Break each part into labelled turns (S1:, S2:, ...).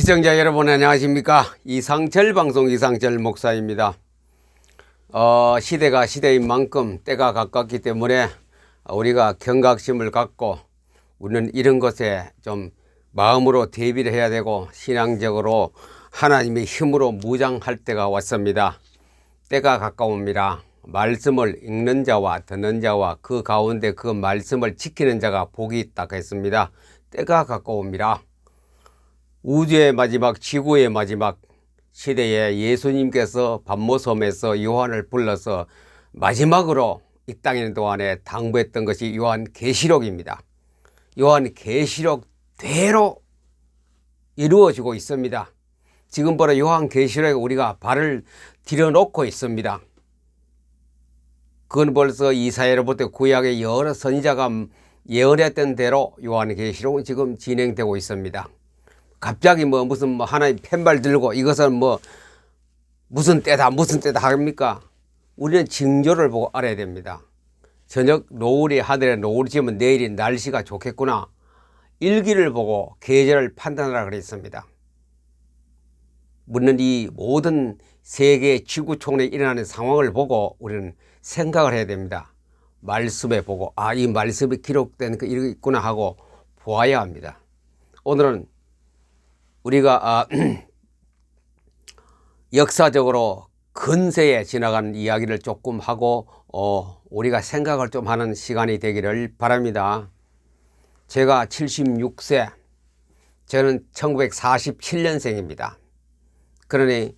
S1: 시청자 여러분 안녕하십니까. 이상철 방송 이상철 목사입니다. 시대가 시대인 만큼 때가 가깝기 때문에 우리가 경각심을 갖고 우리는 이런 것에 좀 마음으로 대비를 해야 되고 신앙적으로 하나님의 힘으로 무장할 때가 왔습니다. 때가 가까웁니다. 말씀을 읽는 자와 듣는 자와 그 가운데 그 말씀을 지키는 자가 복이 있다 했습니다. 때가 가까웁니다. 우주의 마지막, 지구의 마지막 시대에 예수님께서 반모섬에서 요한을 불러서 마지막으로 이 땅에 있는 동안에 당부했던 것이 요한계시록입니다. 요한계시록대로 이루어지고 있습니다. 지금 바로 요한계시록에 우리가 발을 들여놓고 있습니다. 그건 벌써 이사야로부터 구약의 여러 선지자가 예언했던 대로 요한계시록은 지금 진행되고 있습니다. 갑자기 무슨 하나님 펜발 들고 이것은 무슨 때다 합니까? 우리는 징조를 보고 알아야 됩니다. 저녁 노을이 하늘에 노을이 지면 내일이 날씨가 좋겠구나. 일기를 보고 계절을 판단하라 그랬습니다. 물론 이 모든 세계 지구촌에 일어나는 상황을 보고 우리는 생각을 해야 됩니다. 말씀에 보고 이 말씀이 기록된 거 이렇게 있구나 하고 보아야 합니다. 오늘은 우리가 역사적으로 근세에 지나간 이야기를 조금 하고 우리가 생각을 좀 하는 시간이 되기를 바랍니다. 제가 76세, 저는 1947년생입니다. 그러니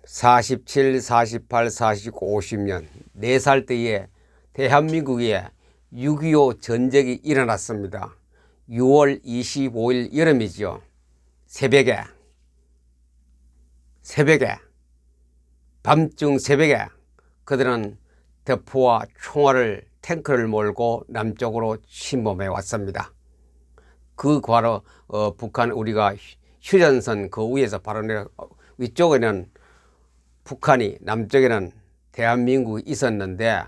S1: 47, 48, 49, 50년 4살 때에 대한민국에 6.25 전쟁이 일어났습니다. 6월 25일 여름이죠. 새벽에 밤중 새벽에 그들은 대포와 총알을 탱크를 몰고 남쪽으로 침범해 왔습니다. 그 바로 북한 우리가 휴전선 그 위에서 바로 내려 위쪽에는 북한이 남쪽에는 대한민국이 있었는데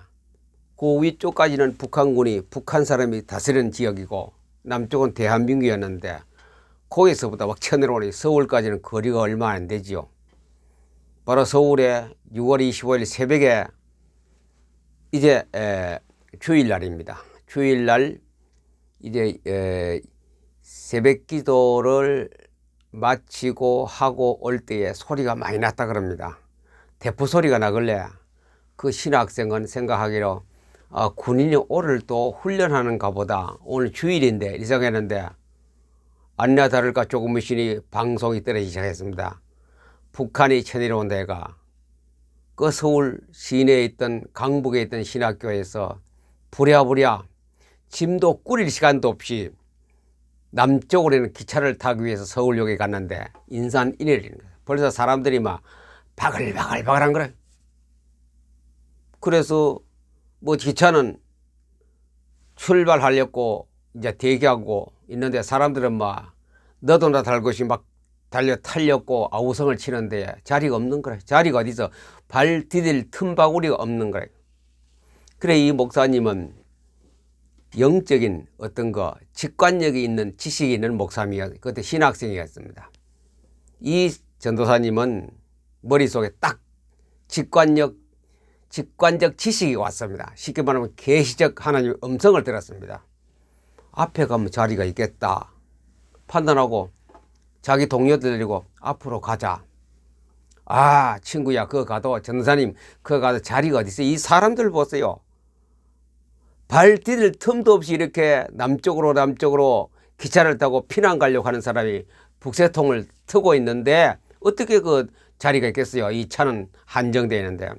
S1: 그 위쪽까지는 북한군이 북한 사람이 다스리는 지역이고 남쪽은 대한민국이었는데 거기서부터 막 쳐내려오니 서울까지는 거리가 얼마 안 되지요. 바로 서울에 6월 25일 새벽에 이제 주일날입니다. 주일날 이제 새벽 기도를 마치고 하고 올 때에 소리가 많이 났다 그럽니다. 대포 소리가 나길래 그 신학생은 생각하기로 군인이 오늘 또 훈련하는가 보다. 오늘 주일인데 이 생각했는데 아니나 다를까 조금 있으니 방송이 떨어지기 시작했습니다. 북한이 쳐내려온 데가 그 서울 시내에 있던 강북에 있던 신학교에서 부랴부랴 짐도 꾸릴 시간도 없이 남쪽으로 있는 기차를 타기 위해서 서울역에 갔는데 인산 인해를 벌써 사람들이 막 바글바글한 거래. 그래서 기차는 출발하려고 이제 대기하고 있는데 사람들은 막 너도 나 달 것이 막 달려 타려고 아우성을 치는데 자리가 없는 거래. 자리가 어디서 발 디딜 틈바구리가 없는 거래. 그래 이 목사님은 영적인 어떤 직관력이 있는 지식이 있는 목사님이었 그때 신학생이었습니다. 이 전도사님은 머릿속에 딱 직관적 지식이 왔습니다. 쉽게 말하면 계시적 하나님의 음성을 들었습니다. 앞에 가면 자리가 있겠다 판단하고 자기 동료들 데리고 앞으로 가자. 친구야 그거 가도 전도사님 그거 가도 자리가 어디 있어요. 이 사람들 보세요. 발 디딜 틈도 없이 이렇게 남쪽으로 기차를 타고 피난 가려고 하는 사람이 북새통을 트고 있는데 어떻게 그 자리가 있겠어요. 이 차는 한정되어 있는데.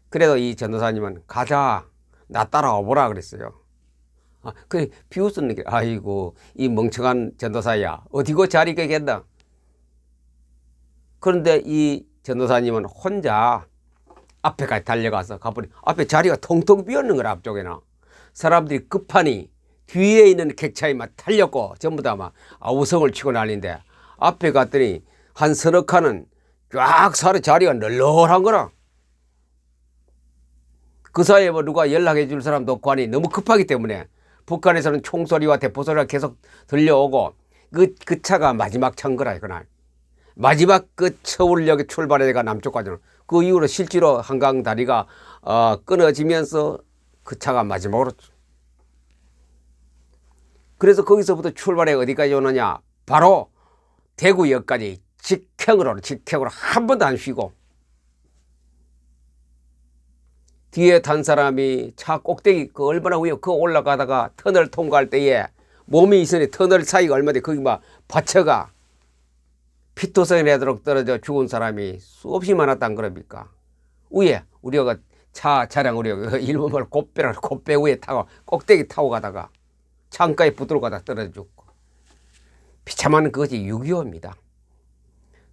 S1: 그래도 이 전도사님은 가자 나 따라와 보라 그랬어요. 그래 비웃는 게 아이고 이 멍청한 전도사야 어디고 자리가 있겠나. 그런데 이 전도사님은 혼자 앞에까지 달려가서 가보니 앞에 자리가 통통 비었는 거라. 앞쪽에는 사람들이 급하니 뒤에 있는 객차에 막 달렸고 전부 다 막 아우성을 치고 난리인데 앞에 갔더니 한 서너 칸은 쫙 사려 자리가 널널한 거라. 그 사이에 누가 연락해 줄 사람도 없고 하니 너무 급하기 때문에 북한에서는 총소리와 대포소리가 계속 들려오고 그 차가 마지막 차인 거라, 그날. 마지막 그 서울역에 출발해가 남쪽까지는. 그 이후로 실제로 한강 다리가 끊어지면서 그 차가 마지막으로. 그래서 거기서부터 출발해 어디까지 오느냐? 바로 대구역까지 직행으로 한 번도 안 쉬고. 뒤에 탄 사람이 차 꼭대기 그 얼마나 위에 그 올라가다가 터널 통과할 때에 몸이 있으니 터널 사이가 얼마나 거기 막 받쳐가 피토성이 되도록 떨어져 죽은 사람이 수없이 많았단 그럽니까? 위에 우리가 차량 우리가 일본말 곱배 위에 타고 꼭대기 타고 가다가 창가에 붙들어 가다 떨어져 죽고. 비참한 그것이 6.25입니다.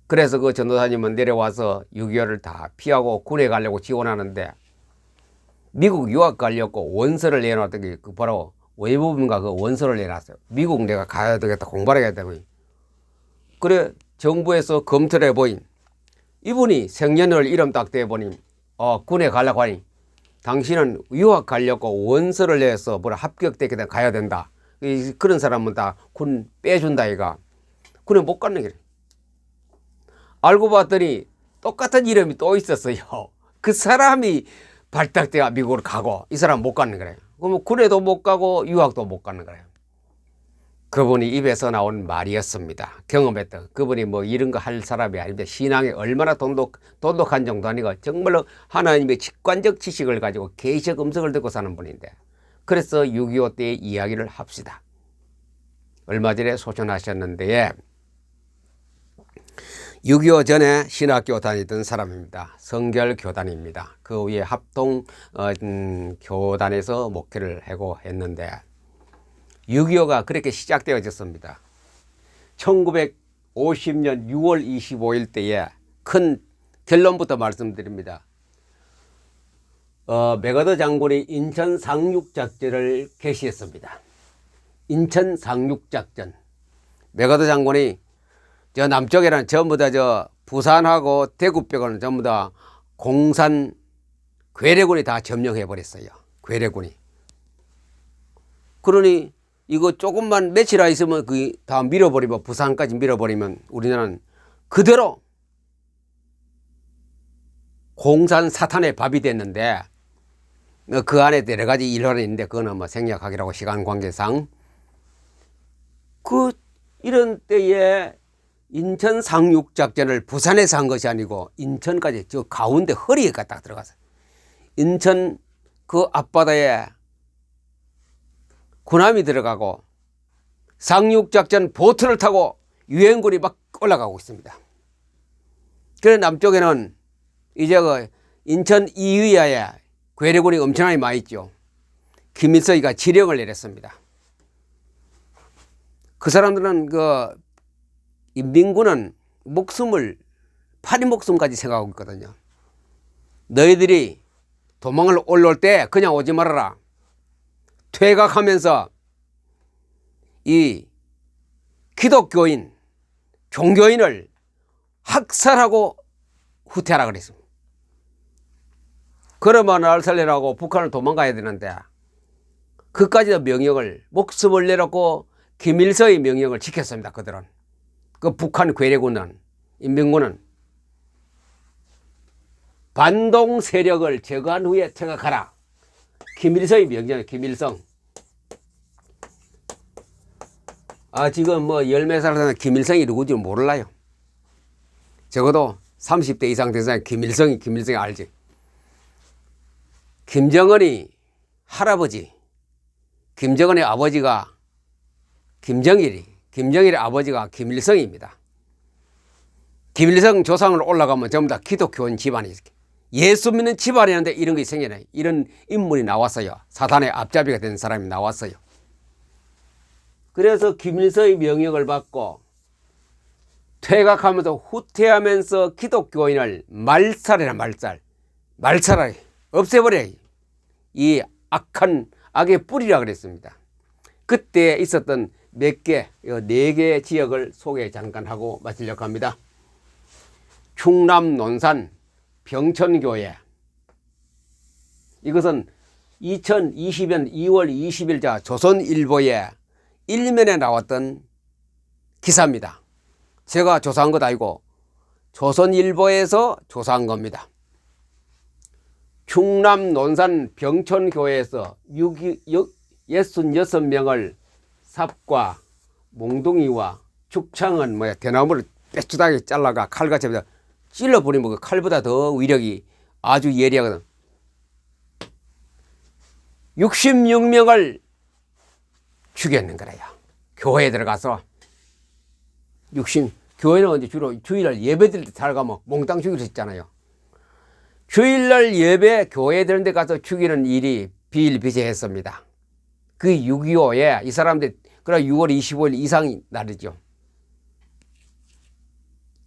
S1: 그래서 그 전도사님은 내려와서 6.25를 다 피하고 군에 가려고 지원하는데 미국 유학 가려고 원서를 내놨던 게 그 바로 외무부인가 그 원서를 내놨어요. 미국 내가 가야 되겠다, 공부를 해야 되고. 그래 정부에서 검토를 해보인 이분이 생년월 이름 딱 대보니 군에 가려고 하니 당신은 유학 가려고 원서를 내서 뭐라 합격되게 가야 된다. 그런 사람은 다 군 빼준다 이가. 군에 못 가는 게. 알고 봤더니 똑같은 이름이 또 있었어요. 그 사람이 발탁돼가 미국으로 가고 이 사람 못 가는 거래요. 그러면 군에도 못 가고 유학도 못 가는 거래요. 그분이 입에서 나온 말이었습니다. 경험했던. 그분이 뭐 이런 거 할 사람이 아닌데 신앙에 얼마나 돈독한 정도 아니고 정말로 하나님의 직관적 지식을 가지고 계시적 음성을 듣고 사는 분인데, 그래서 6.25 때의 이야기를 합시다. 얼마 전에 소천하셨는데 6.25 전에 신학교 다니던 사람입니다. 성결교단입니다. 그 위에 합동 교단에서 목회를 하고 했는데 6.25가 그렇게 시작되어졌습니다. 1950년 6월 25일 때에 큰 결론부터 말씀드립니다. 맥어더 장군이 인천 상륙작전을 개시했습니다. 인천 상륙작전. 맥어더 장군이 저 남쪽에는 전부 다 저 부산하고 대구 빼고는 전부 다 공산 괴뢰군이 다 점령해 버렸어요. 괴뢰군이. 그러니 이거 조금만 며칠 있으면 그 다 밀어버리면, 부산까지 밀어버리면 우리나라는 그대로 공산 사탄의 밥이 됐는데, 그 안에 여러 가지 일화는 있는데 그거는 뭐 생략하기라고 시간 관계상. 이런 때에 인천 상륙작전을 부산에서 한 것이 아니고 인천까지 저 가운데 허리에 딱 들어가서 인천 그 앞바다에 군함이 들어가고 상륙작전 보트를 타고 유엔군이 막 올라가고 있습니다. 그래서 남쪽에는 이제 그 인천 이위야에 괴뢰군이 엄청나게 많이 있죠. 김일성이가 지령을 내렸습니다. 그 사람들은 그 인민군은 목숨을 파리 목숨까지 생각하고 있거든요. 너희들이 도망을 올라올 때 그냥 오지 말아라. 퇴각하면서 이 기독교인, 종교인을 학살하고 후퇴하라 그랬습니다. 그러면 날 살리라고 북한을 도망가야 되는데 그까지도 명령을, 목숨을 내놓고 김일성의 명령을 지켰습니다. 그들은. 그 북한 괴뢰군은, 인민군은 반동 세력을 제거한 후에 퇴각하라. 김일성의 명령이에요. 김일성. 지금 뭐 열몇 살 되는 김일성이 누구지 몰라요. 적어도 30대 이상 된 사람이 김일성이 알지. 김정은이 할아버지, 김정은의 아버지가 김정일의 아버지가 김일성입니다. 김일성 조상으로 올라가면 전부 다 기독교인 집안이 예수 믿는 집안이었는데 이런 게 생겨나요. 이런 인물이 나왔어요. 사단의 앞잡이가 된 사람이 나왔어요. 그래서 김일성의 명령을 받고 퇴각하면서 후퇴하면서 기독교인을 말살해라. 말살하라. 없애버려. 이 악의 뿌리라 그랬습니다. 그때 있었던 몇 개, 4개 지역을 소개 잠깐 하고 마치려고 합니다. 충남 논산 병천교회. 이것은 2020년 2월 20일자 조선일보에 일면에 나왔던 기사입니다. 제가 조사한 것 아니고 조선일보에서 조사한 겁니다. 충남 논산 병천교회에서 66명을 삽과 몽둥이와 죽창은 대나무를 빽쭈하게 잘라가 칼같이 찔러버리면 그 칼보다 더 위력이 아주 예리하거든. 66명을 죽였는 거래요. 교회에 들어가서. 교회는 주로 주일날 예배 드릴 때 살가면 몽땅 죽일 수 있잖아요. 주일날 예배 교회에 드는 데 가서 죽이는 일이 비일비재했습니다. 그 6.25에 이 사람들, 그래 6월 25일 이상 날이죠.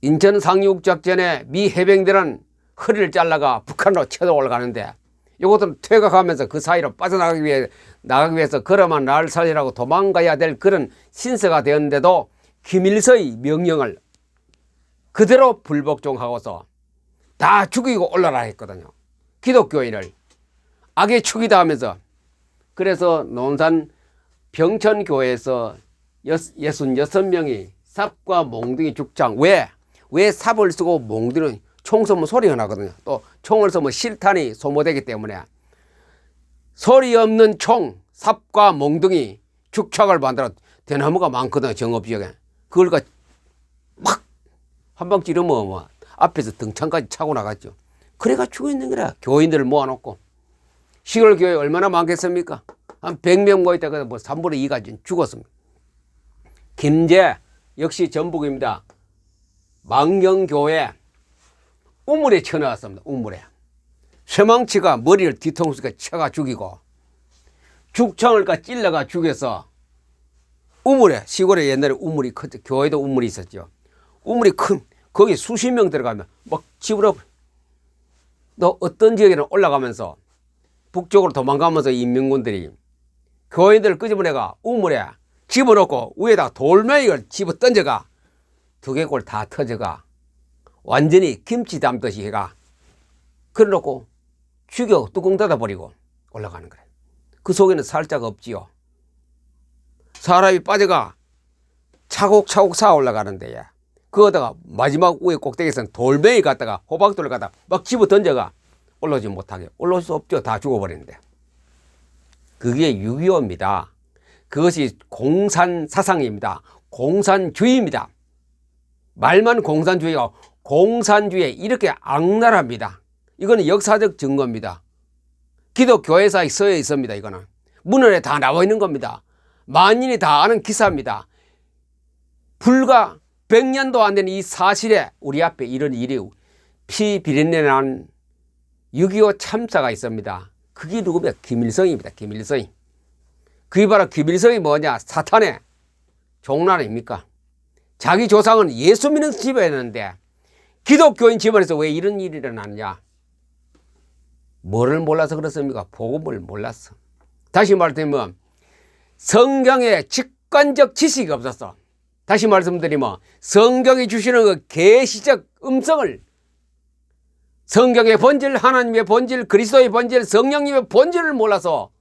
S1: 인천 상륙작전에 미 해병대는 허리를 잘라가 북한으로 쳐서 올라가는데 이것들은 퇴각하면서 그 사이로 빠져나가기 위해서 걸어만 날 살리라고 도망가야 될 그런 신세가 되었는데도 김일성의 명령을 그대로 불복종하고서 다 죽이고 올라라 했거든요. 기독교인을 악의 축이다 하면서. 그래서 논산 병천교회에서 66명이 삽과 몽둥이 죽창. 왜 삽을 쓰고 몽둥이는 총 쏘면 소리가 나거든요. 또 총을 쏘면 실탄이 소모되기 때문에 소리 없는 총, 삽과 몽둥이, 죽창을 만들어. 대나무가 많거든요. 정읍지역에. 그걸 막 한 방 찌르면 앞에서 등창까지 차고 나갔죠. 그래가 죽어있는 거라. 교인들을 모아놓고. 시골 교회 얼마나 많겠습니까? 한 100명 모였다가 3분의 2가 죽었습니다. 김제 역시 전북입니다. 망경교회 우물에 쳐넣었습니다. 우물에. 쇠망치가 머리를 뒤통수가 쳐가 죽이고 죽창을 찔러가 죽여서 우물에, 시골에 옛날에 우물이 컸죠. 교회도 우물이 있었죠. 우물이 거기 수십 명 들어가면 막 집으로. 또 어떤 지역에는 올라가면서 북쪽으로 도망가면서 인민군들이 교인들을 끄집어내가 우물에 집어넣고 위에다가 돌멩이를 집어 던져가 두개골 다 터져가 완전히 김치 담듯이 해가 그래놓고 죽여 뚜껑 닫아버리고 올라가는 거예요. 그 속에는 살짝 없지요. 사람이 빠져가 차곡차곡 쌓아 올라가는데 그거다가 마지막 위에 꼭대기에서는 돌멩이 갖다가 호박돌을 갖다가 막 집어 던져가 올라오지 못하게. 올라올 수 없죠. 다 죽어버리는데. 그게 6.25입니다. 그것이 공산사상입니다. 공산주의입니다. 말만 공산주의가 공산주의에 이렇게 악랄합니다. 이거는 역사적 증거입니다. 기독교회사에 써여 있습니다. 이거는 문헌에 다 나와 있는 겁니다. 만인이 다 아는 기사입니다. 불과 100년도 안 된 이 사실에 우리 앞에 이런 일이 피 비린내 난 6.25 참사가 있습니다. 그게 누구냐? 김일성입니다. 김일성이. 그게 바로 김일성이 뭐냐? 사탄의 종란 아닙니까? 자기 조상은 예수 믿는 집안이었는데 기독교인 집안에서 왜 이런 일이 일어났냐? 뭐를 몰라서 그렇습니까? 복음을 몰랐어. 다시 말하면 성경에 직관적 지식이 없었어. 다시 말씀드리면 성경이 주시는 그 계시적 음성을, 성경의 본질, 하나님의 본질, 그리스도의 본질, 성령님의 본질을 몰라서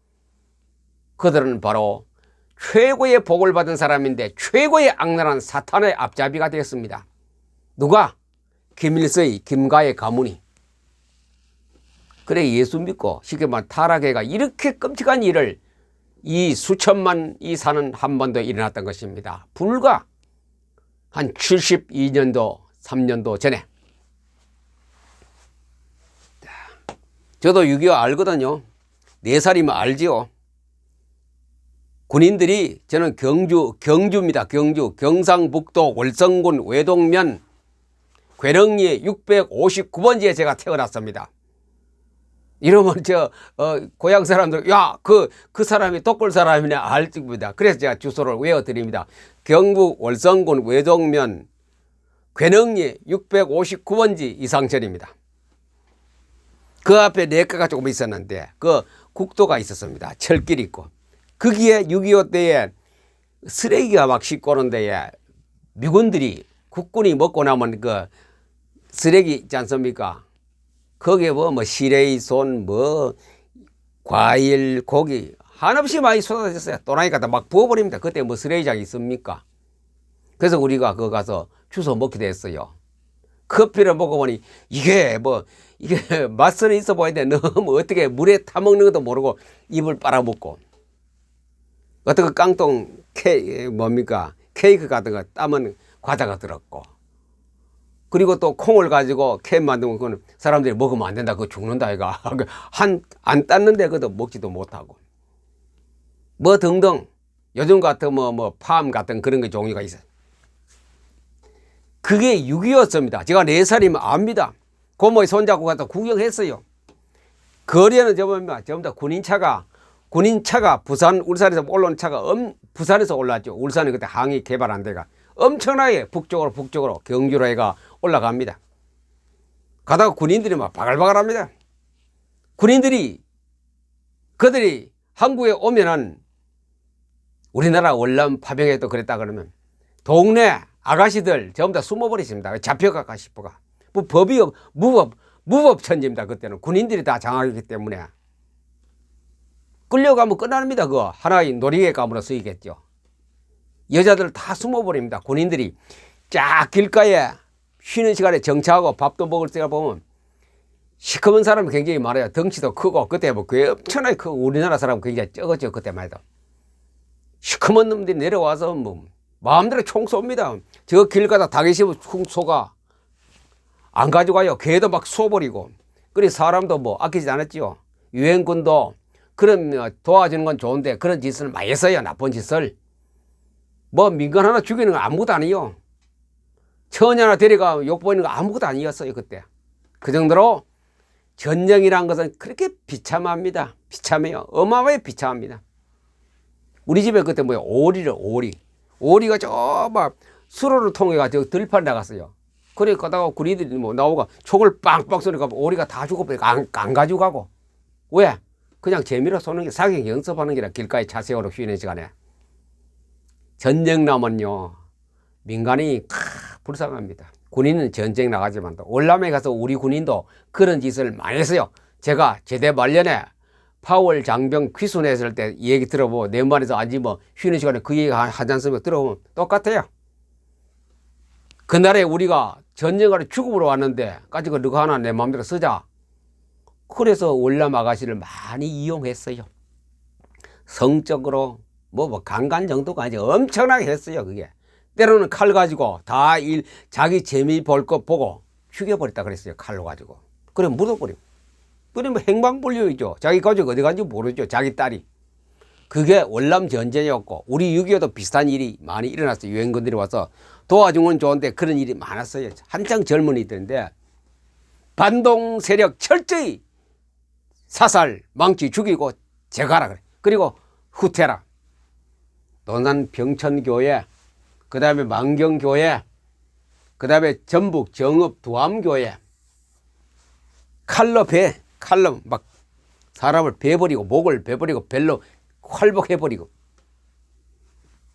S1: 그들은 바로 최고의 복을 받은 사람인데 최고의 악랄한 사탄의 앞잡이가 되었습니다. 누가? 김일성의 김가의 가문이. 그래 예수 믿고 쉽게 말하면 타락해가 이렇게 끔찍한 일을 이 수천만 이 사는 한반도에 일어났던 것입니다. 불과 한 72년도 3년도 전에. 저도 6.25 알거든요. 4살이면 알지요. 군인들이, 저는 경주입니다. 경상북도 월성군 외동면 괴릉리 659번지에 제가 태어났습니다. 이러면 고향 사람들, 야, 그 사람이 독골 사람이네 알 겁니다. 그래서 제가 주소를 외워드립니다. 경북 월성군 외동면 괴릉리 659번지 이상철입니다. 그 앞에 내과가 조금 있었는데 그 국도가 있었습니다. 철길이 있고. 거기에 6.25 때에 쓰레기가 막 싣고 오는 데에 미군들이, 국군이 먹고 나면 그 쓰레기 있지 않습니까? 거기에 뭐 시래이손, 과일, 고기 한없이 많이 쏟아졌어요. 또라이 갖다 막 부어버립니다. 그때 뭐 쓰레기장이 있습니까? 그래서 우리가 그거 가서 주워 먹기도 했어요. 커피를 먹어보니 이게 맛은 있어 보이는데 너무 어떻게 물에 타먹는 것도 모르고 입을 빨아먹고 어떤 거 깡통 케이크 같은 거 따면 과자가 들었고 그리고 또 콩을 가지고 케이크 만들면 그건 사람들이 먹으면 안 된다. 그거 죽는다 이가 안 땄는데 그것도 먹지도 못하고 뭐 등등 요즘 같은 팜 같은 그런 게 종류가 있어요. 그게 6.25였습니다. 제가 4살이면 압니다. 고모의 손잡고 가서 구경했어요. 거리에는 전부 다 군인차가 울산에서 올라온 차가 부산에서 올라왔죠. 울산이 그때 항이 개발 안 돼가 엄청나게 북쪽으로 경주로 해가 올라갑니다. 가다가 군인들이 막 바글바글합니다. 그들이 한국에 오면은 우리나라 월남 파병에도 그랬다 그러면 동네 아가씨들 전부 다 숨어버리십니다. 잡혀갈까 싶어가. 무법천지입니다. 그때는 군인들이 다 장악했기 때문에 끌려가면 끝납니다. 그거 하나의 놀이개감으로 쓰이겠죠. 여자들 다 숨어버립니다. 군인들이 쫙 길가에 쉬는 시간에 정차하고 밥도 먹을 때가 보면 시커먼 사람이 굉장히 많아요. 덩치도 크고 그때 엄청나게 크고 우리나라 사람은 굉장히 적었죠. 그때만 해도 시커먼 놈들이 내려와서 마음대로 총 쏩니다. 저 길 가다 닭이 씹으면 훅 쏘가 안 가져가요. 개도 막 쏘버리고 그래 사람도 아끼지 않았죠. 유엔군도 그런 도와주는 건 좋은데 그런 짓을 많이 했어요. 나쁜 짓을 민간 하나 죽이는 건 아무것도 아니에요. 처녀 하나 데려가 욕보이는 거 아무것도 아니었어요. 그때 그 정도로 전쟁이란 것은 그렇게 비참합니다. 비참해요. 어마어마하게 비참합니다. 우리 집에 그때 오리가 저 수로를 통해 가지고 들판 나갔어요. 그래 가다가 군인들이 나오고 총을 빵빵 쏘니까 오리가 다 죽어버리고 안 가지고 가고 왜? 그냥 재미로 쏘는 게 사격 연습하는 게라 길가에 차 세우러 쉬는 시간에. 전쟁 나면요 민간이 불쌍합니다. 군인은 전쟁 나가지만도 월남에 가서 우리 군인도 그런 짓을 많이 했어요. 제가 제대 말년에 파월 장병 귀순했을 때 얘기 들어보고 내 말에서 아직 쉬는 시간에 그 얘기 하지 않습니까? 들어보면 똑같아요. 그날에 우리가 전쟁하러 죽음으로 왔는데 가지고 너가 하나 내 마음대로 쓰자. 그래서 월남 아가씨를 많이 이용했어요. 성적으로 강간 정도가 아니지 엄청나게 했어요. 그게 때로는 칼 가지고 자기 재미 볼 것 보고 죽여버렸다 그랬어요. 칼로 가지고 그래 묻어버리고 그래 행방불명이죠. 자기 가족 어디 간지 모르죠. 자기 딸이. 그게 월남 전쟁이었고 우리 6.25도 비슷한 일이 많이 일어났어요. 유엔군들이 와서 도와준 건 좋은데 그런 일이 많았어요. 한창 젊은이들인데 반동 세력 철저히 사살 망치 죽이고 제거하라 그래. 그리고 후퇴라. 논산 병천교회 그 다음에 만경교회 그 다음에 전북 정읍 두암교회 칼로 막 사람을 베버리고 목을 베버리고 벨로 활복해버리고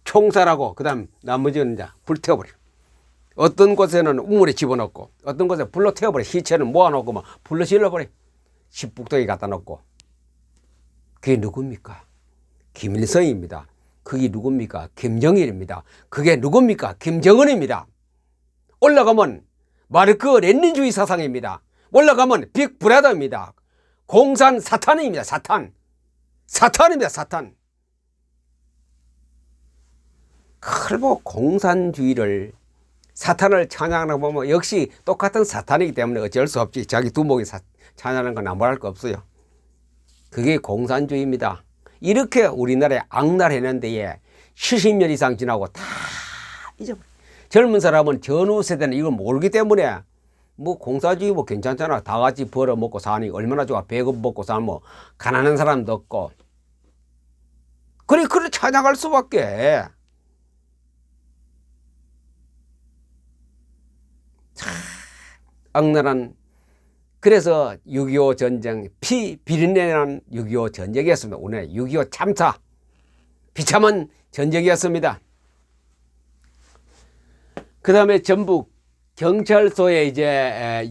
S1: 총살하고 그 다음 나머지는 이제 불태워버리고 어떤 곳에는 우물에 집어넣고 어떤 곳에 불로 태워버려. 시체는 모아놓고 막 불로 질러버려. 십북동에 갖다 놓고. 그게 누굽니까? 김일성입니다. 그게 누굽니까? 김정일입니다. 그게 누굽니까? 김정은입니다. 올라가면 마르크 레닌주의 사상입니다. 올라가면 빅브라더입니다. 공산 사탄입니다. 사탄입니다. 사탄. 그리고 공산주의를 사탄을 찬양하는 거 보면 역시 똑같은 사탄이기 때문에 어쩔 수 없지. 자기 두목이 찬양하는 건 아무 말 거 없어요. 그게 공산주의입니다. 이렇게 우리나라에 악랄했는 데에 70년 이상 지나고 다 잊어버려. 젊은 사람은 전후 세대는 이걸 모르기 때문에 공산주의 괜찮잖아. 다 같이 벌어 먹고 사니 얼마나 좋아. 배급 먹고 사면 가난한 사람도 없고. 그래 찬양할 수밖에. 악랄한. 그래서 6.25 전쟁 비린내난 6.25 전쟁이었습니다. 오늘 6.25 참사 비참한 전쟁이었습니다. 그 다음에 전북 경찰서에 이제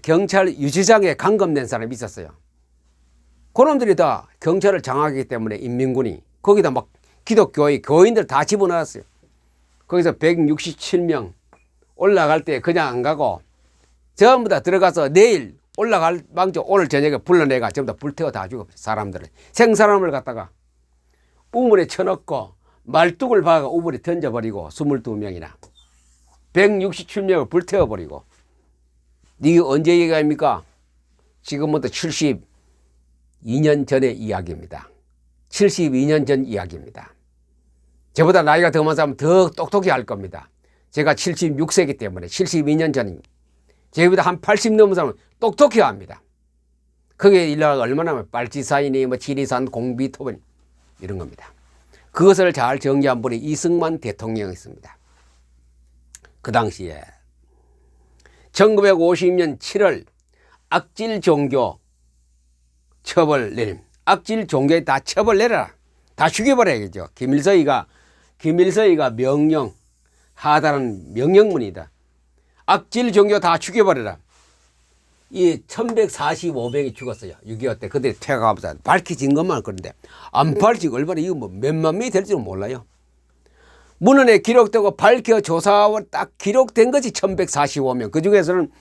S1: 경찰 유지장에 감금된 사람이 있었어요. 그놈들이 다 경찰을 장악하기 때문에 인민군이 거기다 막 기독교의 교인들 다 집어넣었어요. 거기서 167명 올라갈 때 그냥 안 가고 전부 다 들어가서 내일 올라갈 망정 오늘 저녁에 불러내가 전부 다 불태워 다 죽어. 사람들을 생사람을 갖다가 우물에 쳐넣고 말뚝을 박아 우물에 던져버리고 22명이나 167명을 불태워버리고. 이게 언제 얘기합니까? 지금부터 72년 전의 이야기입니다. 72년 전 이야기입니다. 저보다 나이가 더 많은 사람은 더 똑똑히 할 겁니다. 제가 76세이기 때문에 72년 전입니다. 저보다 한 80 넘은 사람은 똑똑히 합니다. 그게 일어나가 얼마나 하면 빨치산이니 뭐 지리산 공비토분 이런 겁니다. 그것을 잘 정리한 분이 이승만 대통령이었습니다. 그 당시에 1950년 7월 악질 종교 처벌 내림. 악질 종교에 다 처벌 내려라. 다 죽여버려야겠죠. 김일성이가 명령 하다는 명령문이다. 악질 종교 다 죽여버려라. 이 1145명이 죽었어요. 6.25 때 그들이 퇴각하면서 밝혀진 것만 그런데 안 밝히고 얼마나 이거 뭐 몇만 명이 될지는 몰라요. 문헌에 기록되고 밝혀 조사와 딱 기록된 것이 1145명. 그 중에서는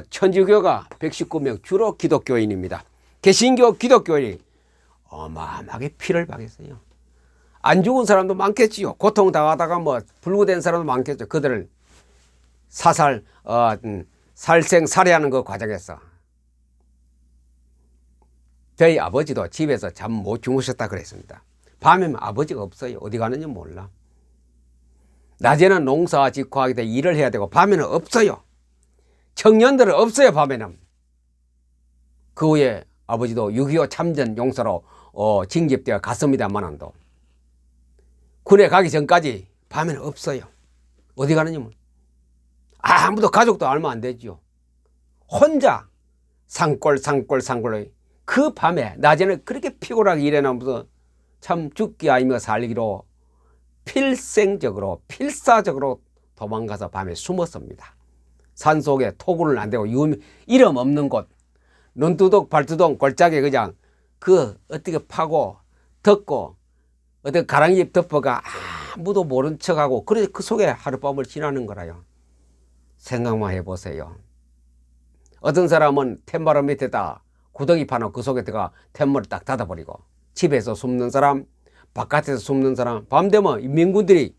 S1: 천주교가 119명, 주로 기독교인입니다. 개신교 기독교인이 어마어마하게 피를 발했어요. 안 죽은 사람도 많겠지요. 고통당하다가 뭐 불구된 사람도 많겠죠. 그들을 살생살해하는 그 과정에서 저희 아버지도 집에서 잠 못 주무셨다 그랬습니다. 밤에는 아버지가 없어요. 어디 가는지 몰라. 낮에는 농사 짓고 하기 때문에 일을 해야 되고 밤에는 없어요. 청년들은 없어요. 밤에는. 그 후에 아버지도 6.25 참전 용사로 징집되어 갔습니다만도 군에 가기 전까지 밤에는 없어요. 어디 가는지 몰라. 아무도 가족도 얼마 안 되죠. 혼자 산골 그 밤에 낮에는 그렇게 피곤하게 일해나면서 참 죽기 아니며 살기로 필사적으로 도망가서 밤에 숨었습니다. 산속에 토굴은 안 되고 이름 없는 곳 눈두둑 발두둥 골짜기 그냥 그 어떻게 파고 덮고 어떤 가랑잎 덮어가 아무도 모른 척하고 그래 그 속에 하룻밤을 지나는 거라요. 생각만 해보세요. 어떤 사람은 툇마루 밑에다 구덩이 파놓고 그 속에 들어가 툇마루 딱 닫아버리고 집에서 숨는 사람 바깥에서 숨는 사람 밤 되면 인민군들이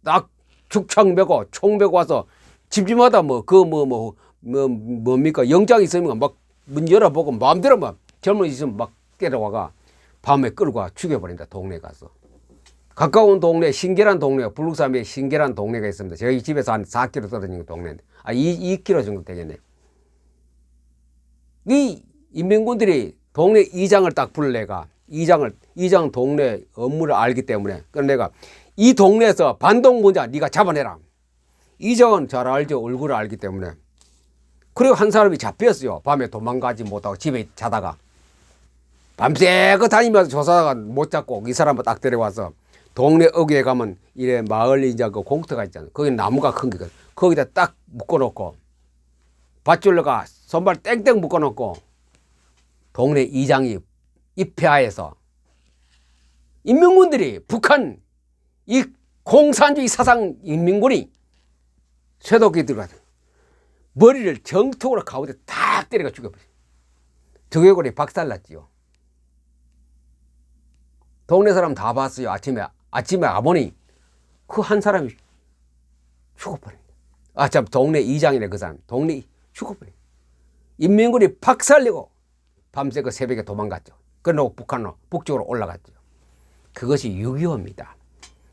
S1: 딱 죽창 메고 총 메고 와서 집집마다 뭡니까 영장 있으면 막 문 열어보고 마음대로 막 젊은 있으면 막 깨러와가 밤에 끌고 와 죽여버린다. 동네 가서 가까운 동네 신계란 동네 불룩산에 신계란 동네가 있습니다. 저희 집에서 한 4km 떨어진 동네인데 2km 정도 되겠네. 이 인민군들이 동네 이장을 딱 불러내가 이장 동네 업무를 알기 때문에 그래서 내가 이 동네에서 반동분자 네가 잡아내라. 이장은 잘 알죠. 얼굴을 알기 때문에. 그리고 한 사람이 잡혔어요. 밤에 도망가지 못하고 집에 자다가 밤새고 다니면서 조사하다가 못 잡고 이 사람을 딱 데려와서 동네 어귀에 가면 이래 마을 이제 그 공터가 있잖아요. 거기 나무가 큰 게 거기다 딱 묶어놓고 밧줄로가 손발 땡땡 묶어놓고 동네 이장이 입회하에서 인민군들이 북한 이 공산주의 사상 인민군이 쇠도끼 들어가서 머리를 정통으로 가운데 딱 때려가 죽여버렸어요. 두개골이 박살났지요. 동네 사람 다 봤어요. 아침에 아버님 그 한 사람이 죽어버립니다. 참 동네 이장이네 그 사람. 동네 죽어버려요. 인민군이 박살내고 밤새 그 새벽에 도망갔죠. 그러고 북한으로 북쪽으로 올라갔죠. 그것이 6.25입니다.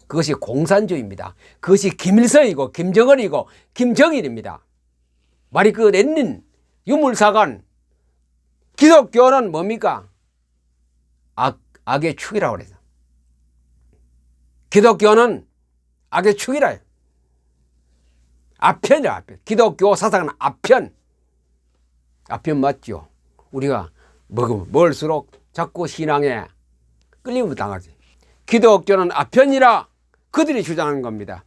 S1: 그것이 공산주의입니다. 그것이 김일성이고 김정은이고 김정일입니다. 말이 그 렌닌 유물사관 기독교는 뭡니까? 악의 축이라고 그래서 기독교는 악의 축이라. 아편이야 아편. 기독교 사상은 아편 맞죠. 우리가 멀수록 자꾸 신앙에 끌림을 당하지. 기독교는 아편이라 그들이 주장하는 겁니다.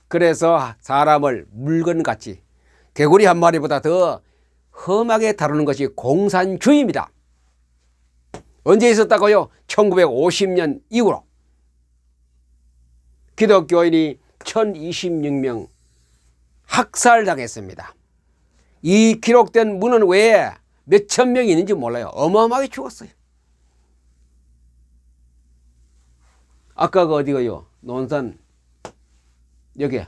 S1: 그래서 사람을 물건같이 개구리 한 마리보다 더 험하게 다루는 것이 공산주의입니다. 언제 있었다고요? 1950년 이후로 기독교인이 6,026명 학살당했습니다. 이 기록된 문헌 외에 몇천 명이 있는지 몰라요. 어마어마하게 죽었어요. 아까 그 어디가요? 논산 여기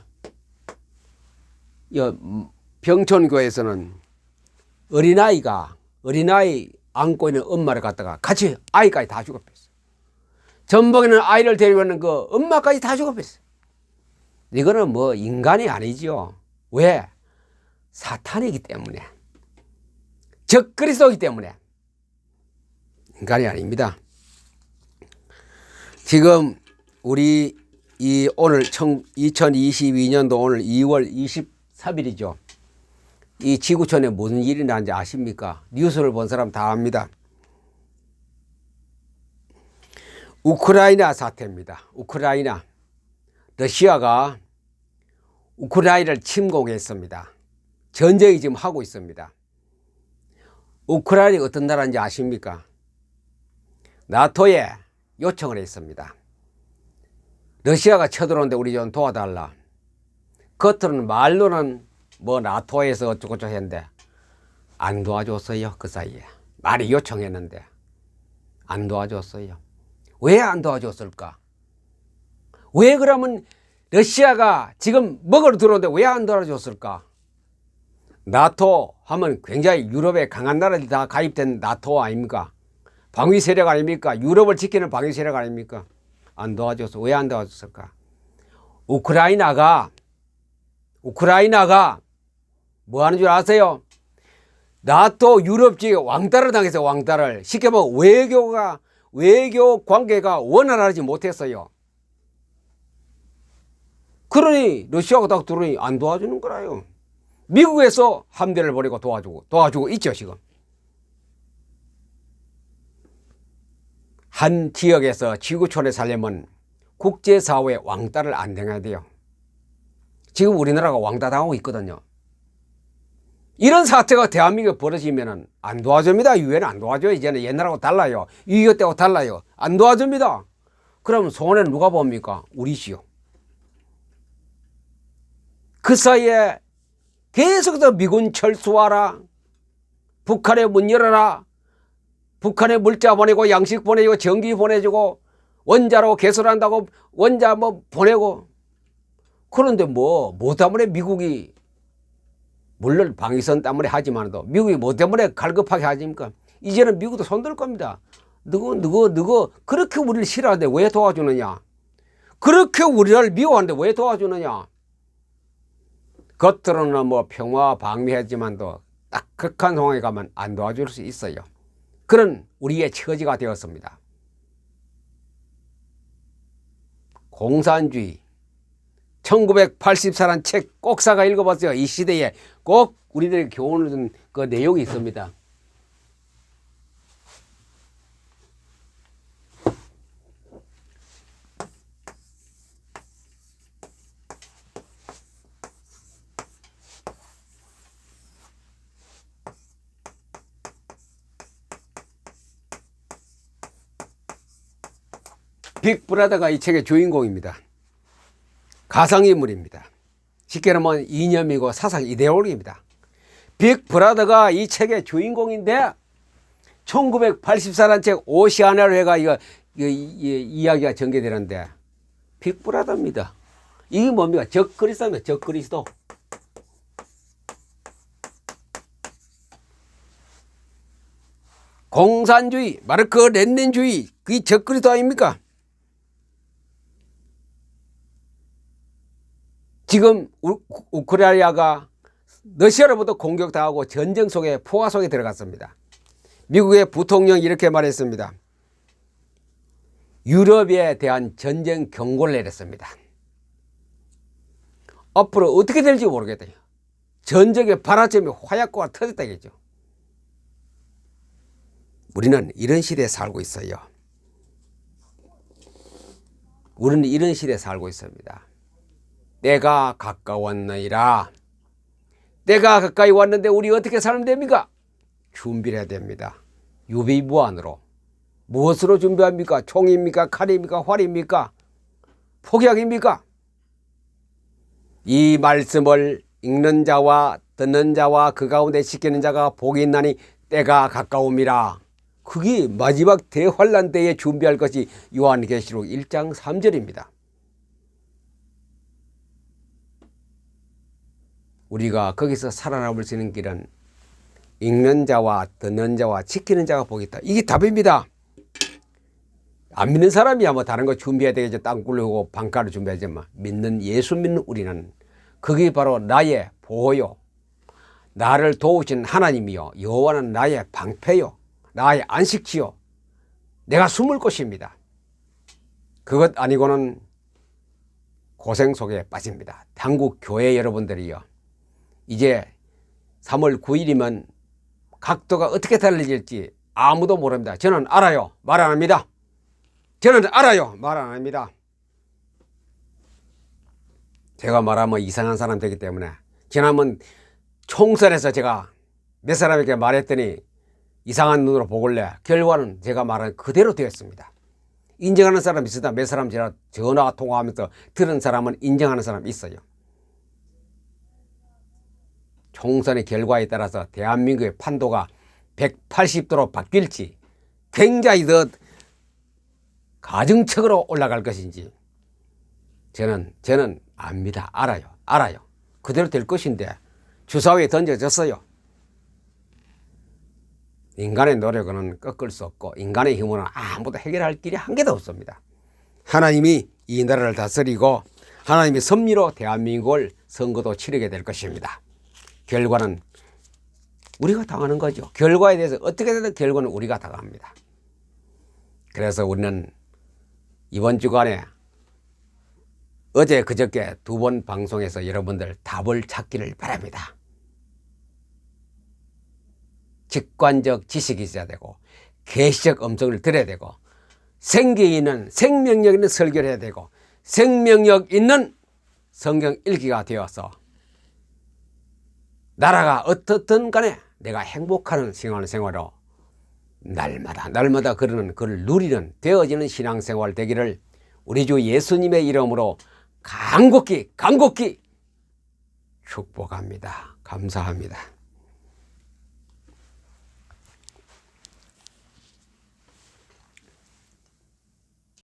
S1: 병천교에서는 어린아이 안고 있는 엄마를 갖다가 같이 아이까지 다 죽어버렸어요. 전북에는 아이를 데리고 있는 그 엄마까지 다 죽어버렸어요. 이거는 뭐 인간이 아니죠. 왜? 사탄이기 때문에, 적그리스도이기 때문에 인간이 아닙니다. 지금 우리 오늘 2022년도 오늘 2월 23일이죠. 이 지구촌에 무슨 일이 나는지 아십니까? 뉴스를 본 사람 다 압니다. 우크라이나 사태입니다. 우크라이나. 러시아가 우크라이나를 침공했습니다. 전쟁이 지금 하고 있습니다. 우크라이나가 어떤 나라인지 아십니까? 나토에 요청을 했습니다. 러시아가 쳐들어오는데 우리 좀 도와달라. 겉으로는 말로는 뭐 나토에서 어쩌고저쩌고 했는데 안 도와줬어요. 그 사이에 말이 요청했는데 안 도와줬어요. 왜 안 도와줬을까? 왜 그러면 러시아가 지금 먹으러 들어오는데 왜 안 도와줬을까? 나토 하면 굉장히 유럽의 강한 나라들이 다 가입된 나토 아닙니까? 방위 세력 아닙니까? 유럽을 지키는 방위 세력 아닙니까? 안 도와줬어. 왜 안 도와줬을까? 우크라이나가 뭐 하는 줄 아세요? 나토 유럽 지역에 왕따를 당해서 왕따를 쉽게 말하면 외교 관계가 원활하지 못했어요. 그러니 러시아가 딱 들어오니 안 도와주는 거라요. 미국에서 함대를 보내고 도와주고 있죠. 지금 한 지역에서 지구촌에 살려면 국제사회의 왕따를 안 당해야 돼요. 지금 우리나라가 왕따 당하고 있거든요. 이런 사태가 대한민국에 벌어지면 안 도와줍니다. 유엔 안 도와줘요. 이제는 옛날하고 달라요. 6.25 때하고 달라요. 안 도와줍니다. 그럼 손해는 누가 봅니까? 우리지요. 그 사이에 계속해서 미군 철수하라, 북한에 문 열어라, 북한에 물자 보내고 양식 보내주고 전기 보내주고 원자로 개설한다고 원자 뭐 보내고. 그런데 뭐 때문에 미국이, 물론 방위선 때문에 하지만도 미국이 뭐 때문에 갈급하게 하십니까? 이제는 미국도 손들 겁니다. 누구 그렇게 우리를 싫어하는데 왜 도와주느냐? 그렇게 우리를 미워하는데 왜 도와주느냐? 겉으로는 뭐 평화 방미하지만도 딱 극한 상황에 가면 안 도와줄 수 있어요. 그런 우리의 처지가 되었습니다. 공산주의 1984란 책 꼭 사가 읽어봤어요. 이 시대에 꼭 우리들에게 교훈을 준 그 내용이 있습니다. 빅브라더가 이 책의 주인공입니다. 가상인물입니다. 쉽게 말하면 이념이고 사상 이데올로기입니다. 빅브라더가 이 책의 주인공인데 1984란 책 오시아나로회가 이야기가 전개되는데 빅브라더입니다. 이게 뭡니까? 적그리스도입니다. 적그리스도. 공산주의, 마르크 레닌주의, 그게 적그리스도 아닙니까? 지금 우크라이나가 러시아로부터 공격당하고 전쟁 속에 포화 속에 들어갔습니다. 미국의 부통령이 이렇게 말했습니다. 유럽에 대한 전쟁 경고를 내렸습니다. 앞으로 어떻게 될지 모르겠다. 전쟁의 발화점이 화약고가 터졌다겠죠. 우리는 이런 시대에 살고 있어요. 우리는 이런 시대에 살고 있습니다. 때가 가까웠느니라. 때가 가까이 왔는데 우리 어떻게 살면 됩니까? 준비를 해야 됩니다. 유비무환으로. 무엇으로 준비합니까? 총입니까? 칼입니까? 활입니까? 폭약입니까? 이 말씀을 읽는 자와 듣는 자와 그 가운데 지키는 자가 복이 있나니 때가 가까움이라. 그게 마지막 대환란 때에 준비할 것이 요한계시록 1장 3절입니다. 우리가 거기서 살아남을 수 있는 길은 읽는 자와 듣는 자와 지키는 자가 복이 있다. 이게 답입니다. 안 믿는 사람이야 뭐 다른 거 준비해야 되겠죠. 땅 굴리고 방가를 준비하지만 믿는 예수 믿는 우리는 그게 바로 나의 보호요, 나를 도우신 하나님이요, 여호와는 나의 방패요, 나의 안식지요, 내가 숨을 곳입니다. 그것 아니고는 고생 속에 빠집니다. 한국 교회 여러분들이요, 이제 3월 9일이면 각도가 어떻게 달라질지 아무도 모릅니다. 저는 알아요. 말 안 합니다. 저는 알아요. 말 안 합니다. 제가 말하면 이상한 사람 되기 때문에, 지난번 총선에서 제가 몇 사람에게 말했더니 이상한 눈으로 보길래 결과는 제가 말한 그대로 되었습니다. 인정하는 사람이 있으다. 몇 사람 제가 전화 통화하면서 들은 사람은 인정하는 사람이 있어요. 총선의 결과에 따라서 대한민국의 판도가 180도로 바뀔지, 굉장히 더 가증척으로 올라갈 것인지 저는 압니다. 알아요. 그대로 될 것인데 주사위에 던져졌어요. 인간의 노력은 꺾을 수 없고 인간의 힘으로는 아무도 해결할 길이 한 개도 없습니다. 하나님이 이 나라를 다스리고 하나님이 섭리로 대한민국을 선거도 치르게 될 것입니다. 결과는 우리가 당하는 거죠. 결과에 대해서 어떻게 되든 결과는 우리가 당합니다. 그래서 우리는 이번 주간에 어제 그저께 2번 방송에서 여러분들 답을 찾기를 바랍니다. 직관적 지식이 있어야 되고 계시적 음성을 들어야 되고 생기 있는 생명력 있는 설교를 해야 되고 생명력 있는 성경 읽기가 되어서 나라가 어떻든 간에 내가 행복한 생활로 날마다 그러는 그를 누리는 되어지는 신앙생활 되기를 우리 주 예수님의 이름으로 간곡히 축복합니다. 감사합니다.